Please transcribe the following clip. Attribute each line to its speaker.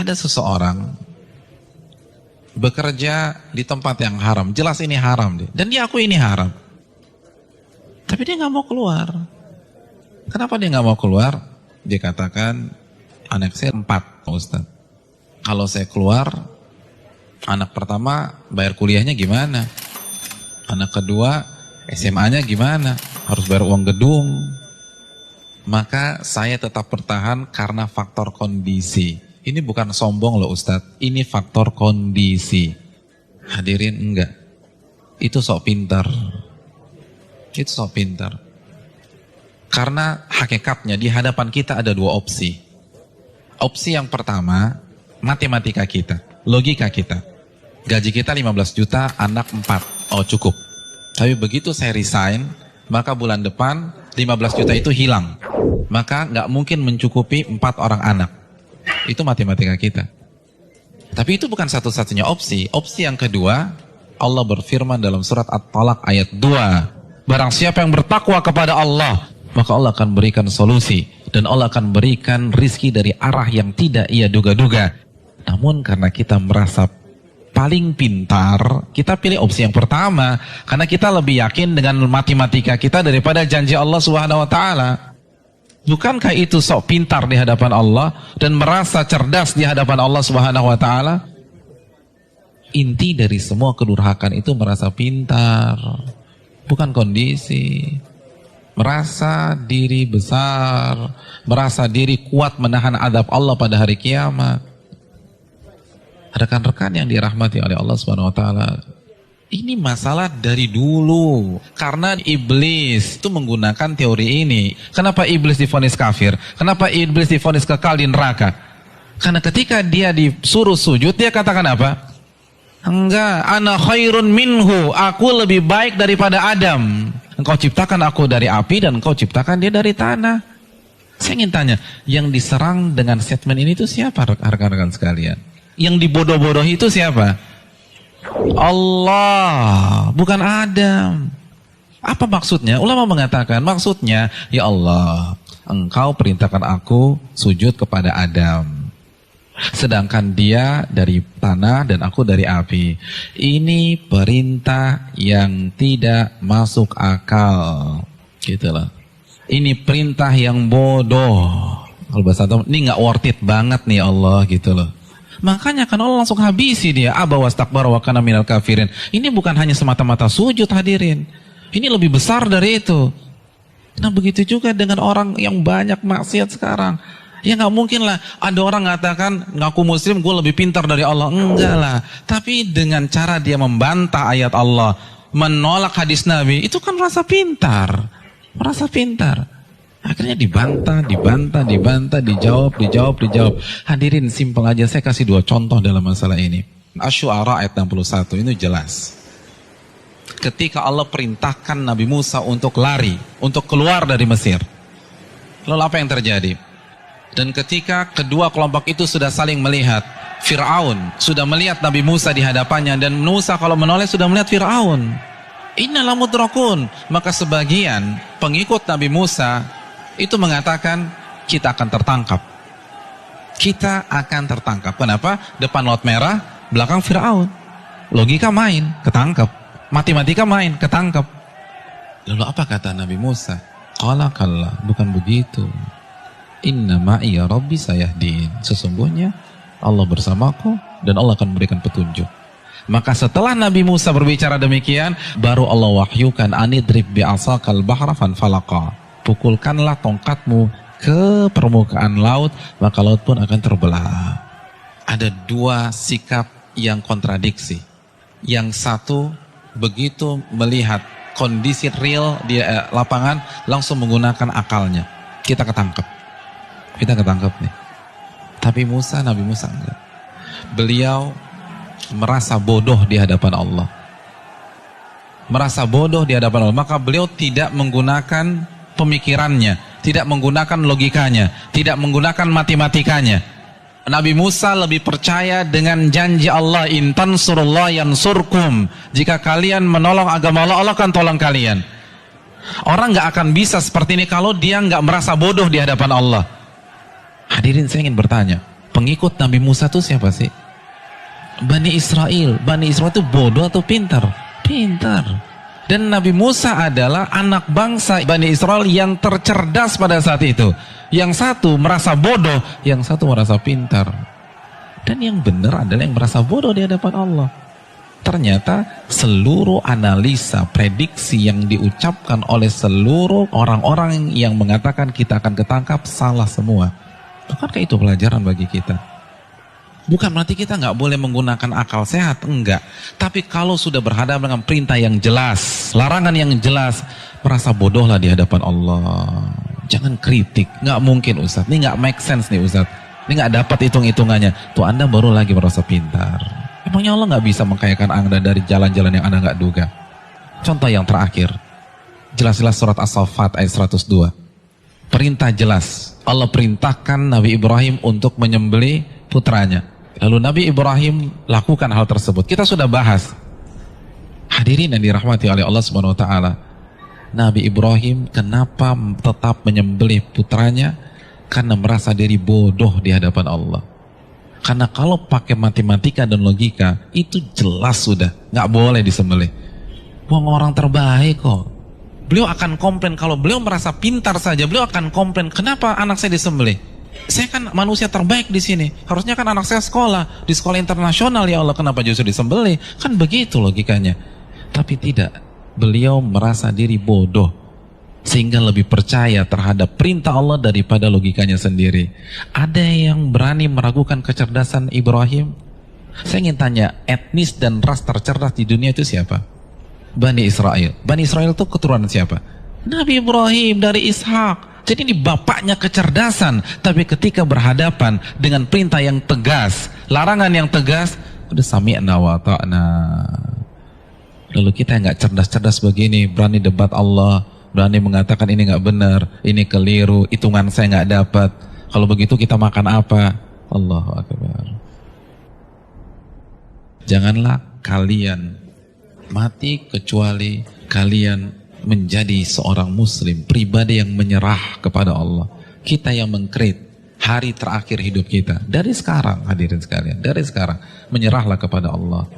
Speaker 1: Ada seseorang bekerja di tempat yang haram, jelas ini haram dia, dan dia akui ini haram, tapi dia nggak mau keluar. Kenapa dia nggak mau keluar? Dia katakan, anak saya 4, Ustaz. Kalau saya keluar, anak pertama bayar kuliahnya gimana? Anak kedua SMA-nya gimana? Harus bayar uang gedung. Maka saya tetap bertahan karena faktor kondisi. Ini bukan sombong loh Ustadz, ini faktor kondisi. Hadirin enggak. Itu sok pintar. Itu sok pintar. Karena hakikatnya di hadapan kita ada 2 opsi. Opsi yang pertama, matematika kita, logika kita. Gaji kita 15 juta, anak 4. Oh cukup. Tapi begitu saya resign, maka bulan depan 15 juta itu hilang. Maka nggak mungkin mencukupi 4 orang anak. Itu matematika kita. Tapi itu bukan satu-satunya opsi. Opsi yang kedua, Allah berfirman dalam surat At-Talaq ayat 2. Barang siapa yang bertakwa kepada Allah, maka Allah akan berikan solusi. Dan Allah akan berikan rizki dari arah yang tidak ia duga-duga. Namun karena kita merasa paling pintar, kita pilih opsi yang pertama. Karena kita lebih yakin dengan matematika kita daripada janji Allah Subhanahu wa Ta'ala. Bukankah itu sok pintar di hadapan Allah dan merasa cerdas di hadapan Allah Subhanahu wa Ta'ala? Inti dari semua kedurhakaan itu merasa pintar, bukan kondisi. Merasa diri besar, merasa diri kuat menahan azab Allah pada hari kiamat. Rekan-rekan yang dirahmati oleh Allah Subhanahu wa Ta'ala, ini masalah dari dulu. Karena iblis itu menggunakan teori ini. Kenapa iblis divonis kafir? Kenapa iblis divonis kekal di neraka? Karena ketika dia disuruh sujud, dia katakan apa? Enggak, ana khairun minhu, aku lebih baik daripada Adam. Engkau ciptakan aku dari api dan engkau ciptakan dia dari tanah. Saya ingin tanya, yang diserang dengan statement ini itu siapa rekan-rekan sekalian? Yang dibodoh-bodohi itu siapa? Allah, bukan Adam. Apa maksudnya? Ulama mengatakan maksudnya, ya Allah, engkau perintahkan aku sujud kepada Adam, sedangkan dia dari tanah dan aku dari api. Ini perintah yang tidak masuk akal, gitulah. Ini perintah yang bodoh. Kalau bahasa Arab, ini nggak worth it banget nih Allah, gitu loh. Makanya kan Allah langsung habisi dia. Aba wastakbara wa kana minal kafirin. Ini bukan hanya semata-mata sujud hadirin. Ini lebih besar dari itu. Nah begitu juga dengan orang yang banyak maksiat sekarang. Ya nggak mungkin lah ada orang mengatakan ngaku muslim gue lebih pintar dari Allah. Enggak lah. Tapi dengan cara dia membantah ayat Allah, menolak hadis Nabi, itu kan merasa pintar. Merasa pintar. Akhirnya dibantah, dijawab. Hadirin simpel aja, saya kasih 2 contoh dalam masalah ini. Asy-Syu'ara ayat 61, ini jelas. Ketika Allah perintahkan Nabi Musa untuk lari, untuk keluar dari Mesir. Lalu apa yang terjadi? Dan ketika kedua kelompok itu sudah saling melihat, Fir'aun sudah melihat Nabi Musa di hadapannya, dan Musa kalau menoleh sudah melihat Fir'aun. Innala mudrakun. Maka sebagian pengikut Nabi Musa itu mengatakan kita akan tertangkap. Kita akan tertangkap. Kenapa? Depan laut merah, belakang Fir'aun. Logika main, ketangkap. Matematika main, ketangkap. Lalu apa kata Nabi Musa? Qala kalla, bukan begitu. Inna ma'iya rabbi sayahdin. Sesungguhnya Allah bersamaku dan Allah akan memberikan petunjuk. Maka setelah Nabi Musa berbicara demikian, baru Allah wahyukan anidrib bi'asakal bahra fanfalaqa. Pukulkanlah tongkatmu ke permukaan laut, maka laut pun akan terbelah. Ada 2 sikap yang kontradiksi. Yang satu begitu melihat kondisi real di lapangan, langsung menggunakan akalnya. Kita ketangkep nih. Tapi Nabi Musa enggak. Beliau merasa bodoh di hadapan Allah. Maka beliau tidak menggunakan pemikirannya, tidak menggunakan logikanya, tidak menggunakan matematikanya. Nabi Musa lebih percaya dengan janji Allah, in tansurullah yansurkum. Jika kalian menolong agama Allah, Allah akan tolong kalian. Orang nggak akan bisa seperti ini kalau dia nggak merasa bodoh di hadapan Allah. Hadirin, saya ingin bertanya, pengikut Nabi Musa itu siapa sih? Bani Israel. Bani Israel itu bodoh atau pintar? Pintar. Dan Nabi Musa adalah anak bangsa Bani Israel yang tercerdas pada saat itu. Yang satu merasa bodoh, yang satu merasa pintar. Dan yang benar adalah yang merasa bodoh di hadapan Allah. Ternyata seluruh analisa, prediksi yang diucapkan oleh seluruh orang-orang yang mengatakan kita akan ketangkap salah semua. Bukankah itu pelajaran bagi kita? Bukan berarti kita nggak boleh menggunakan akal sehat, enggak. Tapi kalau sudah berhadapan dengan perintah yang jelas, larangan yang jelas, merasa bodohlah di hadapan Allah. Jangan kritik, nggak mungkin Ustaz. Ini nggak make sense nih Ustaz. Ini nggak dapat hitung-hitungannya. Tuh Anda baru lagi merasa pintar. Emangnya Allah nggak bisa mengkayakan Anda dari jalan-jalan yang Anda nggak duga? Contoh yang terakhir, jelas-jelas surat As-Saffat ayat 102. Perintah jelas. Allah perintahkan Nabi Ibrahim untuk menyembelih putranya. Lalu Nabi Ibrahim lakukan hal tersebut. Kita sudah bahas. Hadirin yang dirahmati oleh Allah Subhanahu wa taala. Nabi Ibrahim kenapa tetap menyembelih putranya? Karena merasa diri bodoh di hadapan Allah. Karena kalau pakai matematika dan logika, itu jelas sudah nggak boleh disembelih. Wong orang terbaik kok. Beliau akan komplain, kalau beliau merasa pintar saja, beliau akan komplain, kenapa anak saya disembelih? Saya kan manusia terbaik di sini. Harusnya kan anak saya sekolah di sekolah internasional, ya Allah, kenapa justru disembelih? Kan begitu logikanya. Tapi tidak, beliau merasa diri bodoh sehingga lebih percaya terhadap perintah Allah daripada logikanya sendiri. Ada yang berani meragukan kecerdasan Ibrahim? Saya ingin tanya, etnis dan ras tercerdas di dunia itu siapa? Bani Israel. Bani Israel itu keturunan siapa? Nabi Ibrahim dari Ishak. Jadi ini bapaknya kecerdasan. Tapi ketika berhadapan dengan perintah yang tegas, larangan yang tegas, udah sami'na wa ta'na. Lalu kita yang gak cerdas-cerdas begini, berani debat Allah, berani mengatakan ini gak benar, ini keliru, hitungan saya gak dapat. Kalau begitu kita makan apa? Allahu Akbar. Janganlah kalian mati kecuali kalian menjadi seorang muslim, pribadi yang menyerah kepada Allah. Kita yang mengkrit hari terakhir hidup kita. Dari sekarang, hadirin sekalian, dari sekarang menyerahlah kepada Allah.